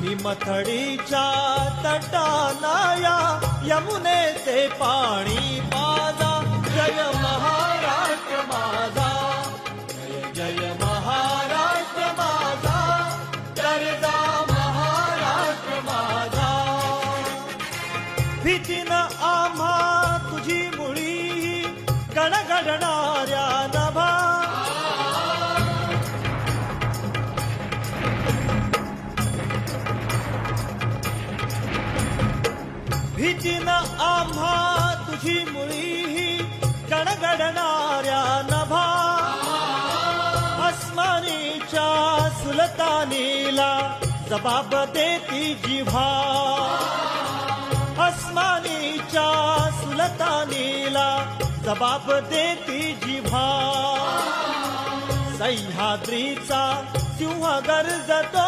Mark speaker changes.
Speaker 1: हिमथडीच्या तटानाया यमुनेचे पाणी पाजा. जय महाराष्ट्र माझा, जय जय महाराष्ट्र माझा, गरजा महाराष्ट्र माझा. भीतीनं आम्हा तुझी मुळी गणगणणाऱ्या नभा. भीतीनं आम्हा तुझी मुळी गणगणणाऱ्या नभा. आसमानीच्या सुलतानीला जबाब देती जिव्हा. आसमानीच्या सुलतानीला जबाब देती जिव्हा. सह्याद्रीचा सिंह गर्जतो.